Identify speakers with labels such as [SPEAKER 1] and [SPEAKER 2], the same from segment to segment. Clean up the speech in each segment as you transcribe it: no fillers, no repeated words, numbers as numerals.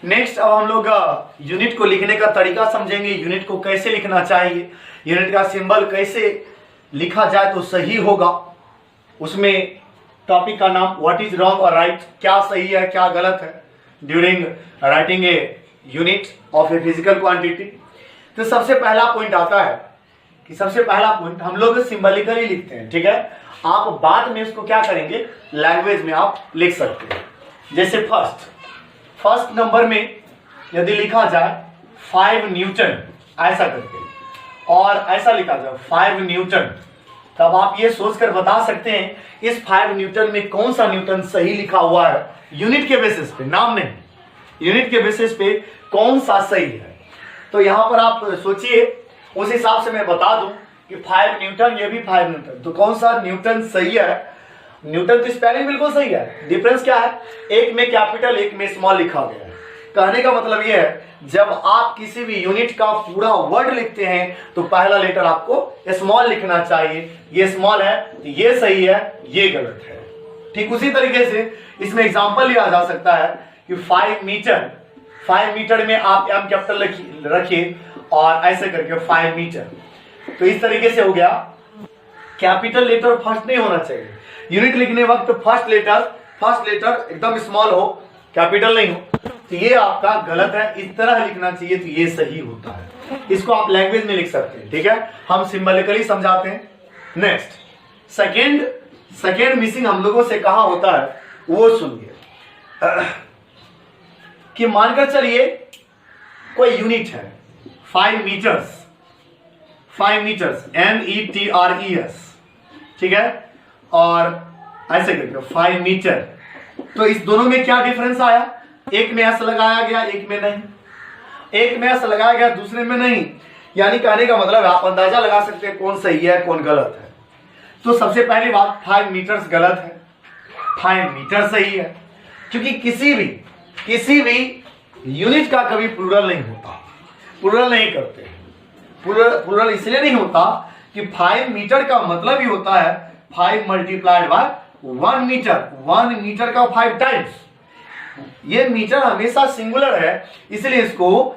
[SPEAKER 1] Next अब हम लोग यूनिट को लिखने का तरीका समझेंगे, यूनिट को कैसे लिखना चाहिए, यूनिट का सिंबल कैसे लिखा जाए तो सही होगा। उसमें टॉपिक का नाम व्हाट इज रॉन्ग और राइट, क्या सही है क्या गलत है during writing a unit of a physical quantity. तो सबसे पहला पॉइंट आता है कि सबसे पहला पॉइंट हम लोग सिंबलिकली लिखते हैं, ठीक है। आप बाद में इसको क्या करेंगे, लैंग्वेज में आप लिख सकते हैं। जैसे फर्स्ट नंबर में यदि लिखा जाए 5 न्यूटन ऐसा करके और ऐसा लिखा जाए 5 न्यूटन, तब आप ये सोचकर बता सकते हैं इस 5 न्यूटन में कौन सा न्यूटन सही लिखा हुआ है, यूनिट के बेसिस पे, नाम नहीं, यूनिट के बेसिस पे कौन सा सही है। तो यहां पर आप सोचिए, उस हिसाब से मैं बता दूं कि 5 न्यूटन, ये भी 5 न्यूटन, तो कौन सा न्यूटन सही है। न्यूटन की स्पेलिंग बिल्कुल सही है, डिफरेंस क्या है, एक में कैपिटल एक में स्मॉल लिखा गया है। कहने का मतलब यह है जब आप किसी भी यूनिट का पूरा वर्ड लिखते हैं तो पहला लेटर आपको स्मॉल लिखना चाहिए। ये स्मॉल है तो ये सही है, ये गलत है। ठीक उसी तरीके से इसमें एग्जांपल लिया जा सकता है कि 5 मीटर में आप एम कैपिटल रखिए और ऐसे करके 5 मीटर। तो इस तरीके से हो गया, कैपिटल लेटर फर्स्ट नहीं होना चाहिए यूनिट लिखने वक्त, फर्स्ट लेटर एकदम स्मॉल हो, कैपिटल नहीं हो, तो ये आपका गलत है। इस तरह लिखना चाहिए तो ये सही होता है। इसको आप लैंग्वेज में लिख सकते हैं, ठीक है, हम सिंबलिकली समझाते हैं। नेक्स्ट सेकेंड मिसिंग हम लोगों से कहा होता है वो सुनिए कि मानकर चलिए कोई यूनिट है 5 मीटर्स METRES, ठीक है, और ऐसे करके 5 मीटर। तो इस दोनों में क्या डिफरेंस आया, एक में एस लगाया गया एक में नहीं, एक में एस लगाया गया दूसरे में नहीं, यानी कहने का मतलब आप अंदाजा लगा सकते हैं कौन सही है कौन गलत है। तो सबसे पहली बात 5 मीटर्स गलत है, 5 मीटर सही है, क्योंकि किसी भी यूनिट का कभी प्लूरल नहीं होता, प्लूरल नहीं करते। प्लूरल इसलिए नहीं होता कि 5 मीटर का मतलब ही होता है 5 मल्टीप्लाइड बाय 1 मीटर, 1 मीटर का 5 टाइम्स। ये मीटर हमेशा सिंगुलर है, इसलिए इसको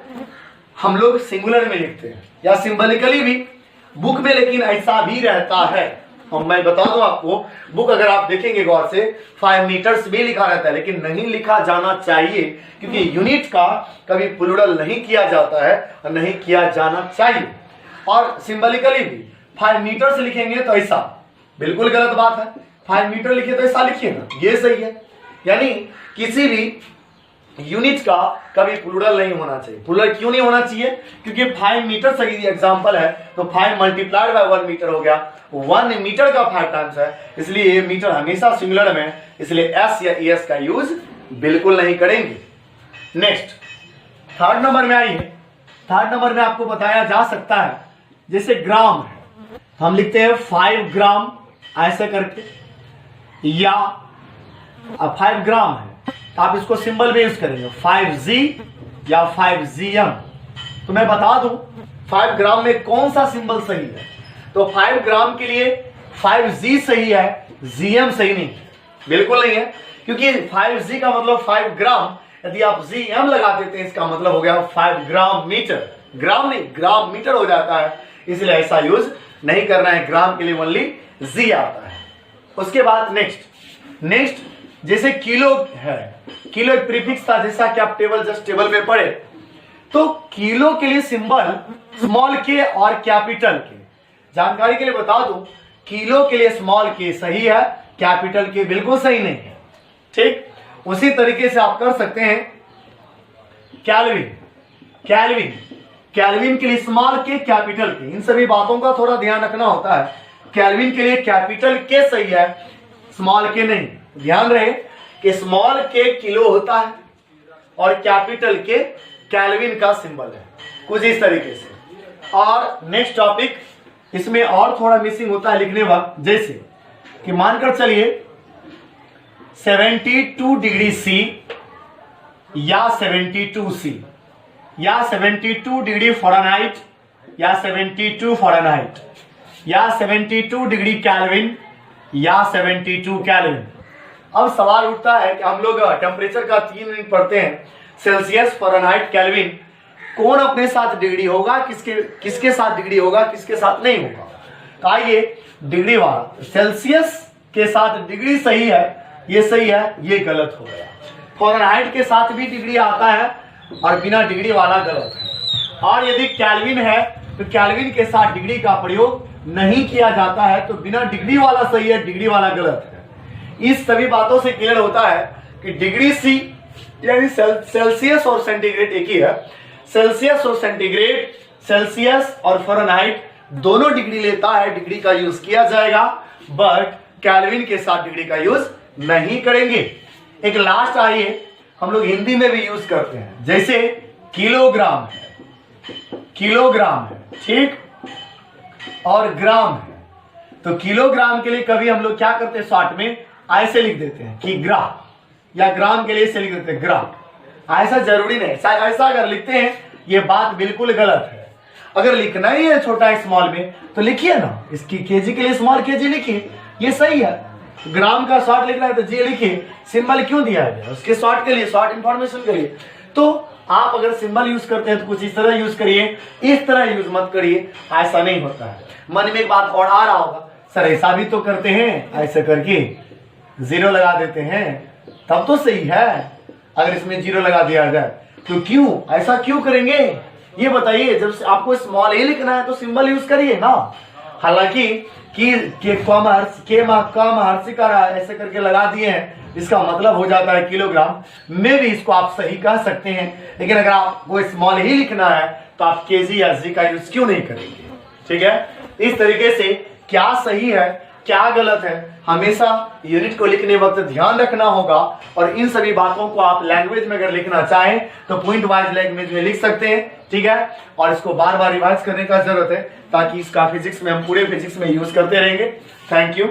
[SPEAKER 1] हम लोग सिंगुलर में लिखते हैं या सिंबलिकली भी बुक में, लेकिन ऐसा भी रहता है। और मैं बता दूं आपको, बुक अगर आप देखेंगे गौर से 5 मीटर्स भी लिखा रहता है, लेकिन नहीं लिखा जाना चाहिए क्योंकि यूनिट का कभी प्लूरल नहीं किया जाता है और नहीं किया जाना चाहिए। और सिंबलिकली भी 5 मीटर से लिखेंगे तो ऐसा बिल्कुल गलत बात है, 5 मीटर लिखिए तो ऐसा लिखिए ना, ये सही है। यानी किसी भी यूनिट का कभी प्लूरल नहीं होना चाहिए। प्लूरल क्यों नहीं होना चाहिए, क्योंकि 5 मीटर सही एग्जांपल है तो 5 मल्टीप्लाइड बाय 1 मीटर हो गया, 1 मीटर का 5 टाइम्स है, इसलिए ये मीटर हमेशा सिंगुलर में, इसलिए एस या एस का यूज बिल्कुल नहीं करेंगे। नेक्स्ट थर्ड नंबर में आइए। थर्ड नंबर में आपको बताया जा सकता है, जैसे ग्राम है, हम लिखते हैं 5 ग्राम ऐसे करके, या 5 ग्राम है तो आप इसको सिंबल में यूज करेंगे 5G या 5GM। तो मैं बता दूं 5 ग्राम में कौन सा सिंबल सही है, तो 5 ग्राम के लिए 5G सही है, GM सही नहीं, बिल्कुल नहीं है, क्योंकि 5G का मतलब 5 ग्राम, यदि आप GM लगा देते हैं इसका मतलब हो गया 5 ग्राम मीटर, ग्राम नहीं ग्राम मीटर हो जाता है, इसलिए ऐसा यूज नहीं करना है। ग्राम के लिए ओनली G आता है। उसके बाद नेक्स्ट जैसे किलो है, किलो एक प्रीफिक्स था, जैसा कि आप टेबल में पढ़े, तो किलो के लिए सिंबल स्मॉल के और कैपिटल के, जानकारी के लिए बता दूं, किलो के लिए स्मॉल के सही है, कैपिटल के बिल्कुल सही नहीं है। ठीक उसी तरीके से आप कर सकते हैं कैल्विन के लिए स्मॉल के कैपिटल के, इन सभी बातों का थोड़ा ध्यान रखना होता है। कैल्विन के लिए कैपिटल के सही है, स्मॉल के नहीं। ध्यान रहे कि स्मॉल के किलो होता है और कैपिटल के कैल्विन का सिंबल है, कुछ इस तरीके से। और नेक्स्ट टॉपिक, इसमें और थोड़ा मिसिंग होता है लिखने वक्त, जैसे कि मानकर चलिए 72 डिग्री C या 72C या 72 डिग्री फ़ारेनहाइट या 72 फ़ारेनहाइट या 72 डिग्री केल्विन या 72 केल्विन। अब सवाल उठता है कि हम लोग टेम्परेचर का 3 यूनिट पढ़ते हैं, सेल्सियस, फ़ारेनहाइट, केल्विन, कौन अपने साथ डिग्री होगा, किसके साथ डिग्री होगा, किसके साथ नहीं होगा। तो आइए डिग्री वाला, सेल्सियस के साथ डिग्री सही है, ये सही है, ये गलत हो गया। फ़ारेनहाइट के साथ भी डिग्री आता है और बिना डिग्री वाला गलत है। और यदि केल्विन है तो केल्विन के साथ डिग्री का प्रयोग नहीं किया जाता है, तो बिना डिग्री वाला सही है, डिग्री वाला गलत है। इस सभी बातों से क्लियर होता है कि डिग्री सी यानी सेल्सियस और सेंटीग्रेड एक ही है। सेल्सियस और सेंटीग्रेड, सेल्सियस और फ़ारेनहाइट दोनों डिग्री लेता है, डिग्री का यूज किया जाएगा, बट केल्विन के साथ डिग्री का यूज नहीं करेंगे। एक लास्ट आइए हम लोग हिंदी में भी यूज करते हैं, जैसे किलोग्राम है, किलोग्राम है, ठीक, और ग्राम है। तो किलोग्राम के लिए कभी हम लोग क्या करते हैं, शॉर्ट में ऐसे लिख देते हैं कि ग्राम, या ग्राम के लिए ऐसे लिख देते हैं ग्राम। ऐसा जरूरी नहीं, ऐसा अगर लिखते हैं ये बात बिल्कुल गलत है। अगर लिखना ही है छोटा स्मॉल में तो लिखिए ना, इसकी केजी के लिए स्मॉल केजी लिखिए, ये सही है। ग्राम का शॉर्ट लिखना है तो जी लिखिए, सिंबल क्यों दिया है उसके शॉर्ट के लिए, शॉर्ट इंफॉर्मेशन के लिए। तो आप अगर सिंबल यूज करते हैं तो कुछ इस तरह यूज करिए, इस तरह यूज मत करिए, ऐसा नहीं होता है। मन में एक बात और आ रहा होगा, सर ऐसा भी तो करते हैं, ऐसे करके जीरो लगा देते हैं, तब तो सही है। अगर इसमें जीरो लगा दिया जाए तो क्यों, ऐसा क्यों करेंगे, ये बताइए। जब आपको स्मॉल ए लिखना है तो सिंबल यूज करिए ना। हालांकि के कॉमर्स के कम हर्षिकार ऐसे करके लगा दिए हैं, इसका मतलब हो जाता है किलोग्राम में भी इसको आप सही कह सकते हैं। लेकिन अगर आपको स्मॉल ही लिखना है तो आप केजी या जी का यूज क्यों नहीं करेंगे, ठीक है। इस तरीके से क्या सही है क्या गलत है हमेशा यूनिट को लिखने वक्त ध्यान रखना होगा। और इन सभी बातों को आप लैंग्वेज में अगर लिखना चाहें तो पॉइंट वाइज लैंग्वेज में लिख सकते हैं, ठीक है। और इसको बार बार रिवाइज करने का जरूरत है ताकि इसका फिजिक्स में हम पूरे फिजिक्स में यूज करते रहेंगे। Thank you.